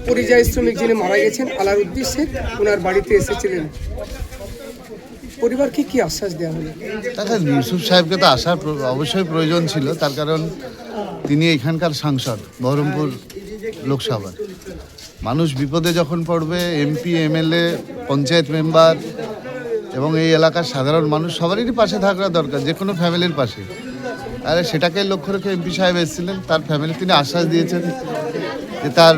পরিযায়ী শ্রমিক যিনি মারা গেছেন আলারউদ্দিন শেখ, ওনার বাড়িতে এসেছিলেন, পরিবারকে কি আশ্বাস দেওয়া হলো? দেখেন, ইউসুফ সাহেবকে তো আসার অবশ্যই প্রয়োজন ছিল, তার কারণ তিনি এখানকার সাংসদ, বহরমপুর লোকসভার। মানুষ বিপদে যখন পড়বে, এমপি, এমএলএ, পঞ্চায়েত মেম্বার এবং এই এলাকার সাধারণ মানুষ সবারই পাশে থাকা দরকার, যে কোনো ফ্যামিলির পাশে। আর সেটাকে লক্ষ্য রেখে এমপি সাহেব এসেছিলেন, তার ফ্যামিলি তিনি আশ্বাস দিয়েছেন যে তার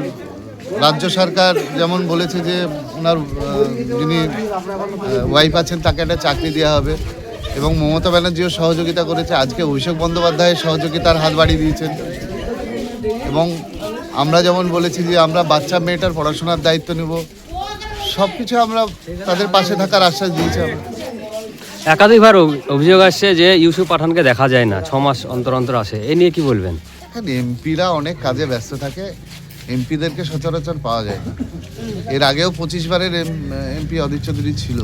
রাজ্য সরকার যেমন বলেছে যে ওনার যিনি ওয়াইফ আছেন তাকে একটা চাকরি দেওয়া হবে, এবং মমতা ব্যানার্জিও সহযোগিতা করেছে। আজকে অভিষেক বন্দ্যোপাধ্যায়ের সহযোগিতার হাত বাড়িয়ে দিয়েছেন, এবং আমরা যেমন বলেছি যে আমরা বাচ্চা মেয়েটার পড়াশোনার দায়িত্ব নেব, সব কিছু আমরা তাদের পাশে থাকার আশ্বাস দিয়েছি। আমরা একাধিকবার অভিযোগ আসছে যে ইউসুফ পাঠানকে দেখা যায় না, 6 মাস অন্তর অন্তর আসে, এ নিয়ে কি বলবেন? এমপিরা অনেক কাজে ব্যস্ত থাকে, এমপিদেরকে সচরাচর পাওয়া যায় না। এর আগেও 25 বারের এমপি অধীর চৌধুরী ছিল,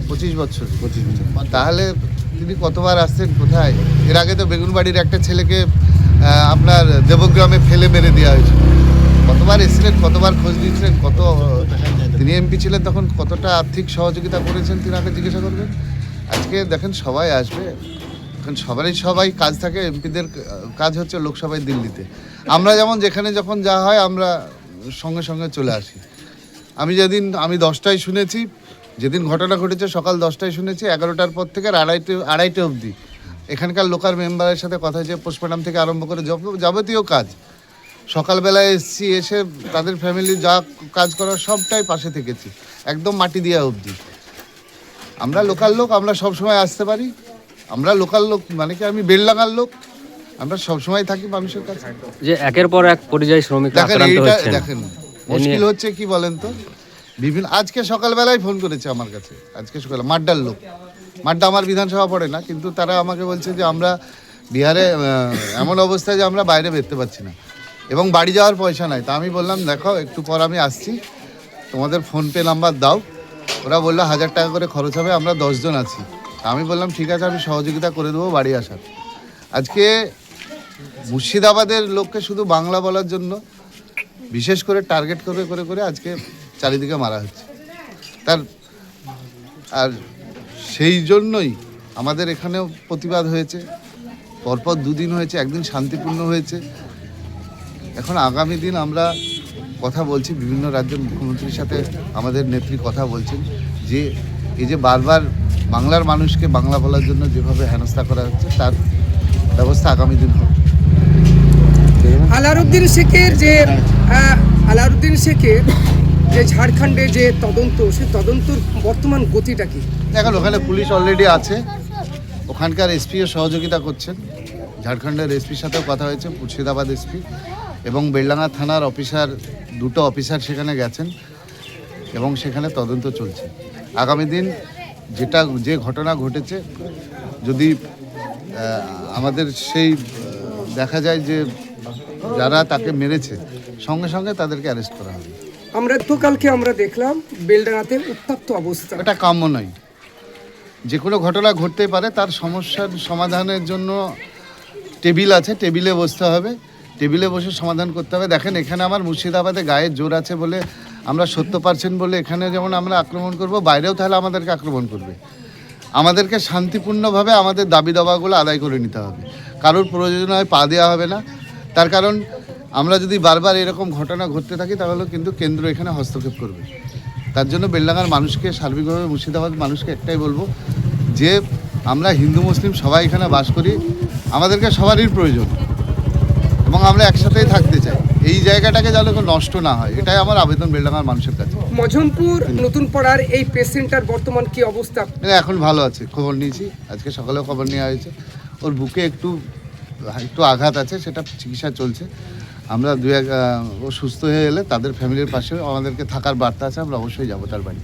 25 বছর। তাহলে তিনি কতবার আসছেন, কোথায়? এর আগে তো বেগুনবাড়ির একটা ছেলেকে আপনার দেবগ্রামে ফেলে মেরে দেওয়া হয়েছিল। কতবার এসেছিলেন, কতবার খোঁজ নিয়েছিলেন, কত তিনি এমপি ছিলেন তখন কতটা আর্থিক সহযোগিতা করেছেন তিনি আগে জিজ্ঞাসা করবেন। আজকে দেখেন সবাই আসবে, এখন সবাই কাজ থাকে। এমপিদের কাজ হচ্ছে লোকসভায় দিল্লিতে। আমরা যেমন যেখানে যখন যা হয় আমরা সঙ্গে সঙ্গে চলে আসি। আমি 10টায় শুনেছি, যেদিন ঘটনা ঘটেছে সকাল 10টায় শুনেছি, 11টার পর থেকে আড়াইটে অবধি এখানকার লোকাল মেম্বারের সাথে কথা হয়েছে, পোস্টমর্টম থেকে আরম্ভ করে যাবতীয় কাজ। সকালবেলায় এসছি, এসে তাদের ফ্যামিলি যা কাজ করার সবটাই পাশে থেকেছি, একদম মাটি দিয়া অবধি। আমরা লোকাল লোক, আমরা সবসময় আসতে পারি। আমরা লোকাল লোক মানে কি, আমি বেলডাঙ্গার লোক, আমরা সবসময় থাকি মানুষের কাছে। যে একের পর এক পরিযায়ী শ্রমিক দেখেন মুশকিল হচ্ছে কি বলেন তো, আজকে সকালবেলায় ফোন করেছে আমার কাছে, আজকে সকালে মাড্ডার লোক, মাড্ডা আমার বিধানসভা পড়ে না, কিন্তু তারা আমাকে বলছে যে আমরা বিহারে এমন অবস্থায় যে আমরা বাইরে বেরোতে পারছি না এবং বাড়ি যাওয়ার পয়সা নাই। তা আমি বললাম দেখো একটু পর আমি আসছি, তোমাদের ফোনপে নাম্বার দাও। ওরা বললো 1000 টাকা করে খরচ হবে, আমরা 10 জন আছি। আমি বললাম ঠিক আছে, আমি সহযোগিতা করে দেবো বাড়ি আসার। আজকে মুর্শিদাবাদের লোককে শুধু বাংলা বলার জন্য বিশেষ করে টার্গেট করে আজকে চারিদিকে মারা হচ্ছে। আর সেই জন্যই আমাদের এখানেও প্রতিবাদ হয়েছে, পরপর 2 দিন হয়েছে, একদিন শান্তিপূর্ণ হয়েছে। এখন আগামী দিন আমরা কথা বলছি, বিভিন্ন রাজ্যের মুখ্যমন্ত্রীর সাথে আমাদের নেত্রী কথা বলছেন যে এই যে বারবার বাংলার মানুষকে বাংলা বলার জন্য যেভাবে হেনস্থা করা হচ্ছে, তার ব্যবস্থা আগামী দিন হবে। আলারউদ্দিন শেখের যে ঝাড়খণ্ডে যে তদন্ত, সেই তদন্তর বর্তমান গতিটা কি? এখন ওখানে পুলিশ অলরেডি আছে, ওখানকার এসপিও সহযোগিতা করছেন। ঝাড়খণ্ডের এসপির সাথেও কথা হয়েছে, মুর্শিদাবাদ এসপি এবং বেলডাঙ্গা থানার অফিসার, 2টো অফিসার সেখানে গেছেন এবং সেখানে তদন্ত চলছে। আগামী দিন যে ঘটনা ঘটেছে, যদি আমাদের সেই দেখা যায় যে যারা তাকে মেরেছে, সঙ্গে সঙ্গে তাদেরকে অ্যারেস্ট করা হবে। কালকে আমরা দেখলাম বেলডাঙ্গাতে উত্তপ্ত অবস্থা, এটা কাম্য নয়। যে কোনো ঘটনা ঘটতেই পারে, তার সমস্যার সমাধানের জন্য টেবিল আছে, টেবিলে বসতে হবে, টেবিলে বসে সমাধান করতে হবে। দেখেন এখানে আমার মুর্শিদাবাদে গায়ের জোর আছে বলে আমরা 70% বলে এখানে যেমন আমরা আক্রমণ করব, বাইরেও তাহলে আমাদেরকে আক্রমণ করবে। আমাদেরকে শান্তিপূর্ণভাবে আমাদের দাবি দাবাগুলো আদায় করে নিতে হবে, কারোর প্রয়োজন হয় পা দেওয়া হবে না। তার কারণ আমরা যদি বারবার এরকম ঘটনা ঘটতে থাকি তাহলে কিন্তু কেন্দ্র এখানে হস্তক্ষেপ করবে। তার জন্য বেলডাঙ্গার মানুষকে, সার্বিকভাবে মুর্শিদাবাদ মানুষকে একটাই বলবো যে আমরা হিন্দু মুসলিম সবাই এখানে বাস করি, আমাদেরকে সবারই প্রয়োজন এবং আমরা একসাথেই থাকতে চাই। এই জায়গাটাকে যেন নষ্ট না হয়, এটাই আমার আবেদন বেলডাঙ্গার মানুষের কাছে। মজমপুর নতুন পাড়ার এই পেশেন্টটার বর্তমান কি অবস্থা? এখন ভালো আছে, খবর নিয়েছি, আজকে সকালেও খবর নেওয়া হয়েছে। ওর বুকে একটু আঘাত আছে, সেটা চিকিৎসা চলছে। আমরা ও সুস্থ হয়ে এলে তাদের ফ্যামিলির পাশে আমাদেরকে থাকার বার্তা আছে, আমরা অবশ্যই যাবো তার বাড়ি।